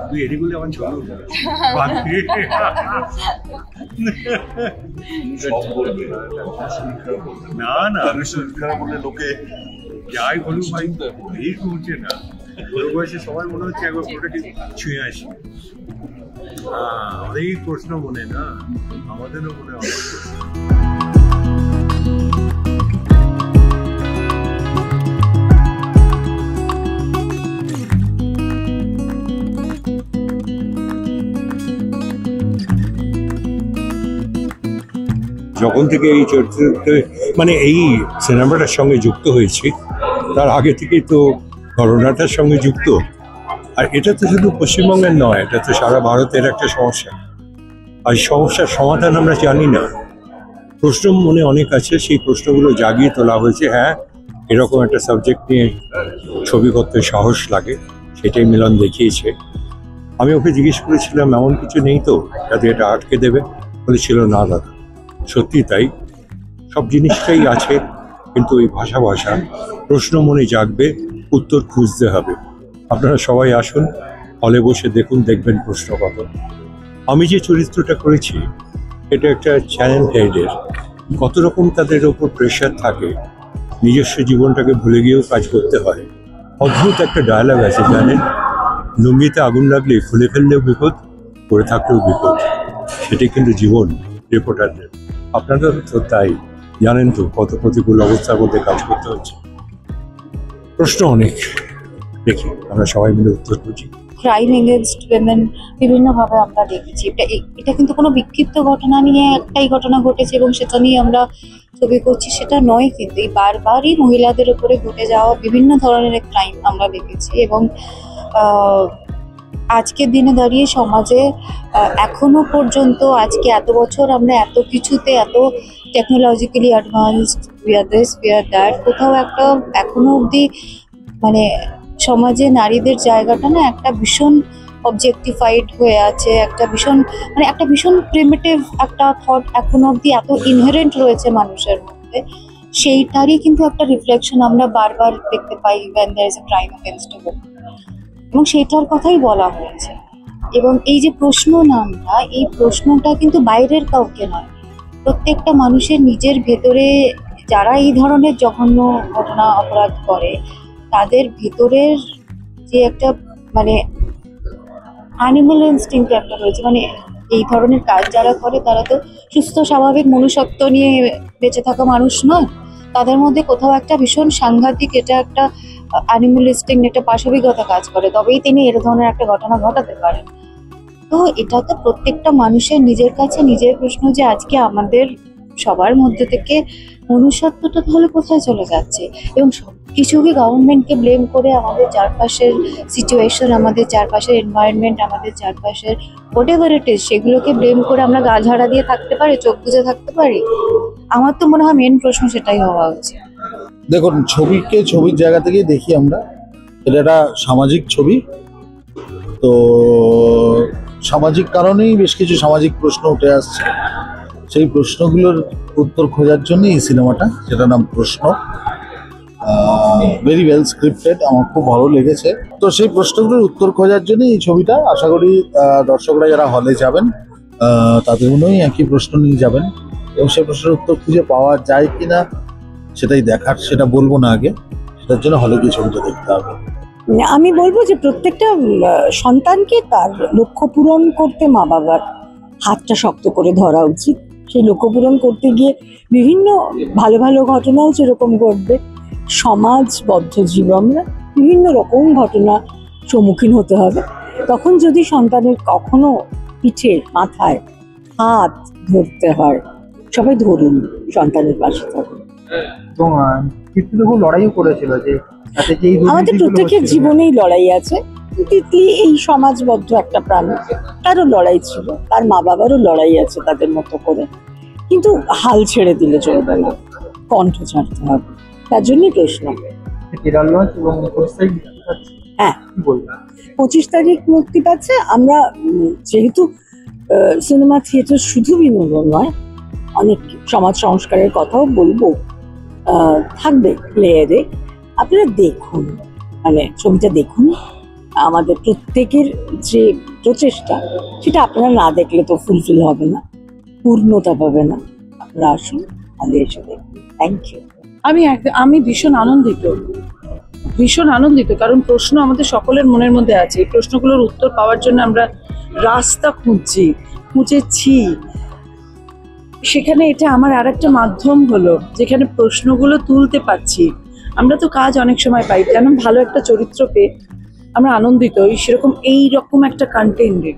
তুই এটি বলে আমার ছোট না না খারাপ বললে লোকে যাই বলুন ভাই ভিড় করছে না, ওর বয়সে সবাই মনে হচ্ছে একবার পুরোটাকে ছুঁয়ে আসি। অনেক প্রশ্ন মনে না, আমাদেরও মনে অনেক প্রশ্ন। যখন থেকে এই চরিত্রতে মানে এই সিনেমাটার সঙ্গে যুক্ত হয়েছি, তার আগে থেকেই তো ঘটনাটার সঙ্গে যুক্ত। আর এটা তো শুধু পশ্চিমবঙ্গের নয়, এটা তো সারা ভারতের একটা সমস্যা। আর সমস্যার সমাধান আমরা জানি না, প্রশ্ন মনে অনেক আছে, সেই প্রশ্নগুলো জাগিয়ে তোলা হয়েছে। হ্যাঁ, এরকম একটা সাবজেক্ট নিয়ে ছবি করতে সাহস লাগে, সেটাই মিলন দেখিয়েছে। আমি ওকে জিজ্ঞেস করেছিলাম এমন কিছু নেই তো যাতে এটা আটকে দেবে, বলেছিল না দাদা, সত্যি তাই, সব জিনিসটাই আছে, কিন্তু ওই ভাষা প্রশ্ন মনে জাগবে, উত্তর খুঁজতে হবে। আপনারা সবাই আসুন, হলে বসে দেখুন, দেখবেন প্রশ্ন কত। আমি যে চরিত্রটা করেছি এটা একটা চ্যানেল হেডের, কত রকম তাদের ওপর প্রেশার থাকে, নিজস্ব জীবনটাকে ভুলে গিয়েও কাজ করতে হয়। অদ্ভুত একটা ডায়ালগ আছে জানেন, লুঙ্গিতে আগুন লাগলে খুলে ফেললেও বিপদ, পড়ে থাকলেও বিপদ। সেটাই কিন্তু জীবন রিপোর্টারদের। আপনাদের তো তাই, জানেন তো কত প্রতিকূল অবস্থার মধ্যে কাজ করতে হচ্ছে। প্রশ্ন অনেক, দেখি আমরা সবাই মিলে উত্তর খুঁজি। ক্রাইম এগেনস্ট উইমেন বিভিন্নভাবে আমরা দেখেছি। এটা কিন্তু কোনো বিক্ষিপ্ত ঘটনা নিয়ে একটাই ঘটনা ঘটেছে এবং সেটা নিয়ে আমরা ছবি করছি সেটা নয়, কিন্তু এই বারবারই মহিলাদের উপরে ঘটে যাওয়া বিভিন্ন ধরনের ক্রাইম আমরা দেখেছি। এবং আজকের দিনে দাঁড়িয়ে সমাজে এখনো পর্যন্ত, আজকে এত বছর আমরা এত কিছুতে এত technologically advanced, we are this we are that, কোথাও একটা এখনো অবধি মানে সমাজে নারীদের জায়গাটা না একটা ভীষণ অবজেক্টিফাইড হয়ে আছে, একটা ভীষণ প্রিমিটিভ একটা থট এখনো অবধি এত ইনহেরেন্ট রয়েছে মানুষের মধ্যে। সেইটারই কিন্তু একটা রিফ্লেকশন আমরা বারবার দেখতে পাই when there is a crime against a woman, এবং সেটার কথাই বলা হয়েছে। এবং এই যে প্রশ্ন নামটা, এই প্রশ্নটা কিন্তু বাইরের কাউকে নয়, প্রত্যেকটা মানুষের নিজের ভেতরে যারা এই ধরনের জঘন্য ঘটনা অপরাধ করে তাদের ভেতরের যে একটা মানে অ্যানিমাল ইনস্টিংক্ট একটা রয়েছে, মানে এই ধরনের কাজ যারা করে তারা তো সুস্থ স্বাভাবিক মনুষ্যত্ব নিয়ে বেঁচে থাকা মানুষ নয়, তাদের মধ্যে কোথাও একটা ভীষণ সাংঘাতিক এটা একটা অ্যানিমালিস্টিক একটা পাশবিকতা কাজ করে, তবেই তিনি এর ধরনের একটা ঘটনা ঘটাতে পারেন। তো এটা তো প্রত্যেকটা মানুষের নিজের কাছে নিজের প্রশ্ন যে আজকে আমাদের সবার মধ্যে থেকে মনুষ্যত্বটা তাহলে কোথায় চলে যাচ্ছে। এবং কিছুকে গভর্নমেন্টকে ব্লেম করে আমাদের চারপাশের সিচুয়েশন, আমাদের চারপাশের এনভায়রনমেন্ট, আমাদের চারপাশের হোয়াটএভার ইট ইজ, সেগুলোকে ব্লেম করে আমরা গা ঝাড়া দিয়ে থাকতে পারি, চোখ বুজে থাকতে পারি? আমার তো মনে হয় মেন প্রশ্ন সেটাই হওয়া উচিত। দেখুন, ছবিকে ছবির জায়গা থেকেই দেখি আমরা, এটা একটা সামাজিক ছবি, তো সামাজিক কারণেই বেশ কিছু সামাজিক প্রশ্ন উঠে আসছে, সেই প্রশ্নগুলোর উত্তর খোঁজার জন্যই এই সিনেমাটা, যেটার নাম প্রশ্ন। ভেরি ওয়েল স্ক্রিপ্টেড, আমার খুব ভালো লেগেছে। তো সেই প্রশ্নগুলোর উত্তর খোঁজার জন্য এই ছবিটা, আশা করি দর্শকরা যারা হলে যাবেন তাদের মনেই একই প্রশ্ন নিয়ে যাবেন, এবং সেই প্রশ্নের উত্তর খুঁজে পাওয়া যায় কিনা সেটাই দেখার, সেটা বলবো না আগে, সেটার জন্য হলে গিয়ে ছবিটা দেখতে হবে। আমি বলবো যে প্রত্যেকটা সন্তানকে তার লক্ষ্য পূরণ করতে মা বাবার হাতটা শক্ত করে ধরা উচিত। সেই লক্ষ্য পূরণ করতে গিয়ে বিভিন্ন ভালো ভালো ঘটনাও যেরকম ঘটবে, সমাজবদ্ধ জীবনে বিভিন্ন রকম ঘটনা সম্মুখীন হতে হবে। তখন যদি সন্তানের কখনো পিঠে মাথায় হাত ধরতে হয়, সবাই ধরুন, সন্তানের পাশে থাকুন। এবং তিতলি খুব লড়াইও করেছিল যে আমাদের প্রত্যেকের জীবনেই লড়াই আছে। তিতলি এই সমাজবদ্ধ একটা প্রাণী, তারও লড়াই ছিল, তার মা বাবারও লড়াই আছে তাদের মতো করে, কিন্তু হাল ছেড়ে দিলে চলবে না, কণ্ঠ ছাড়তে হবে। তার জন্যই প্রশ্ন। হ্যাঁ, 25 তারিখ মুক্তি পাচ্ছে। আমরা যেহেতু সিনেমা থিয়েটার শুধু বিনোদন নয়, অনেক সমাজ সংস্কারের কথাও বলবো, থাকবে প্লেয়ারে। আপনারা দেখুন, মানে ছবিটা দেখুন, আমাদের প্রত্যেকের যে প্রচেষ্টা, সেটা আপনারা না দেখলে তো ফুলফিল হবে না, পূর্ণতা পাবে না। আপনারা আসুন, আমাদের এসে দেখুন। Thank you. আমি ভীষণ আনন্দিত, কারণ প্রশ্ন আমাদের সকলের মনের মধ্যে আছে। এই প্রশ্নগুলোর উত্তর পাওয়ার জন্য আমরা রাস্তা খুঁজেছি। সেখানে এটা আমার আর একটা মাধ্যম হলো, যেখানে প্রশ্নগুলো তুলতে পারছি। আমরা তো কাজ অনেক সময় পাই, যেমন ভালো একটা চরিত্র পেয়ে আমরা আনন্দিত। সেরকম এইরকম একটা কন্টেন্টে,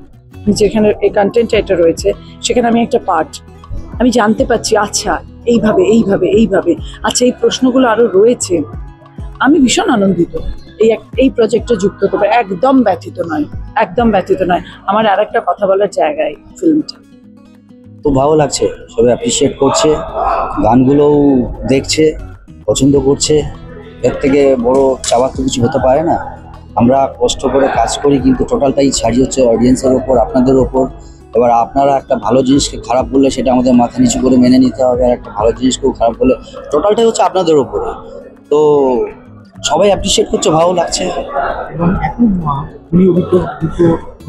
যেখানে এই কন্টেন্টটা এটা রয়েছে, সেখানে আমি একটা পার্ট, আমি জানতে পারছি আচ্ছা এইভাবে আচ্ছা এই প্রশ্নগুলো আরো রয়েছে। আমি ভীষণ আনন্দিত এই প্রজেক্টে যুক্ত হতে পারে। একদম ব্যথিত নয়। আমার আর একটা কথা বলার জায়গায় ফিল্মটা খুব ভালো লাগছে, সবাই অ্যাপ্রিসিয়েট করছে, গানগুলোও দেখছে, পছন্দ করছে। এর থেকে বড় চাওয়ার তো কিছু হতে পারে না। আমরা কষ্ট করে কাজ করি, কিন্তু টোটালটাই ছাড়ি হচ্ছে অডিয়েন্সের ওপর, আপনাদের ওপর। এবার আপনারা একটা ভালো জিনিসকে খারাপ বললে সেটা আমাদের মাথা নিচু করে মেনে নিতে হবে, আর একটা ভালো জিনিসকেও খারাপ বললে টোটালটাই হচ্ছে আপনাদের ওপরে। তো সবাই অ্যাপ্রিসিয়েট করছে, ভালো লাগছে। এবং এখন উনি দুটো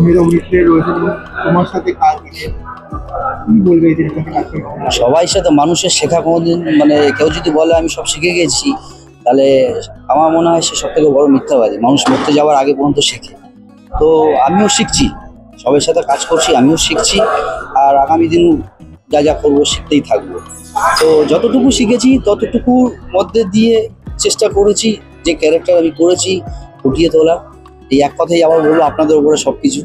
অভিনেত্রী রয়েছে, তোমার সাথে কাজ কি বলবে এদের সাথে কাজ করে? সবাই সাথে মানুষের শেখা কোনোদিন, মানে কেউ যদি বলে আমি সব শিখে গেছি, তাহলে আমার মনে হয় সে সব থেকে বড় মিথ্যাবাদী। মানুষ মরতে যাওয়ার আগে পর্যন্ত শেখে। তো আমিও শিখছি, সবার সাথে কাজ করছি, আমিও শিখছি, আর আগামী দিনও যা করবো শিখতেই থাকবো। তো যতটুকু শিখেছি ততটুকুর মধ্যে দিয়ে চেষ্টা করেছি যে ক্যারেক্টার আমি করেছি ফুটিয়ে তোলা। এই এক কথাই আবার বলবো, আপনাদের উপরে সব কিছু।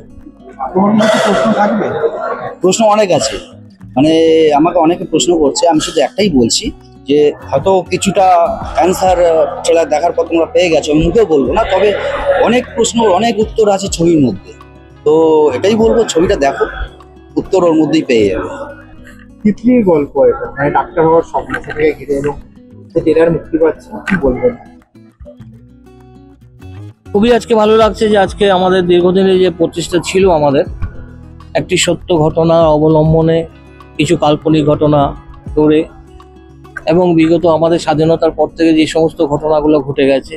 তোমার মধ্যে প্রশ্ন থাকবে? প্রশ্ন অনেক আছে, মানে আমাকে অনেকে প্রশ্ন করছে, আমি শুধু একটাই বলছি যে হয়তো কিছুটা অ্যান্সার ট্রেলার দেখার পর তোমরা পেয়ে গেছো, আমি মুখেও বলবো না, তবে অনেক প্রশ্ন অনেক উত্তর আছে ছবির মধ্যে। তো এটাই বলবো, ছবিটা দেখো, উত্তর ওর মধ্যেই পেয়ে যাবে। তিতলির গল্প এটা, মানে ডাক্তার হওয়ার স্বপ্ন, সেটাকে ঘিরে, এবং ট্রেলার মুক্তি পাচ্ছে, কি বলবেন? খুবই আজকে ভালো লাগছে যে আজকে আমাদের দীর্ঘদিনের যে প্রচেষ্টা ছিল আমাদের, একটি সত্য ঘটনা অবলম্বনে কিছু কাল্পনিক ঘটনা ধরে, এবং বিগত আমাদের স্বাধীনতার পর থেকে যে সমস্ত ঘটনাগুলো ঘটে গেছে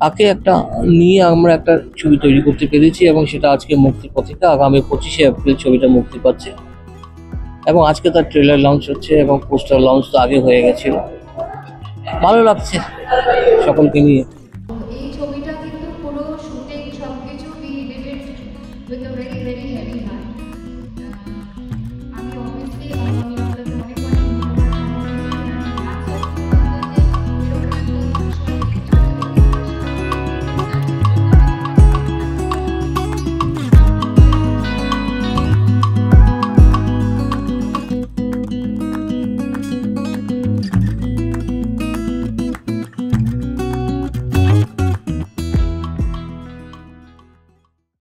তাকে একটা নিয়ে আমরা একটা ছবি তৈরি করতে পেরেছি, এবং সেটা আজকে মুক্তির পথিকা। আগামী 25শে এপ্রিল ছবিটা মুক্তি পাচ্ছে, এবং আজকে তার ট্রেলার লঞ্চ হচ্ছে, এবং পোস্টার লঞ্চ তো আগে হয়ে গেছিল। ভালো লাগছে সকলকে নিয়ে। এই ছবিটা কিন্তু পুরো শুটিং সবকিছু we did it with a very heavy heart.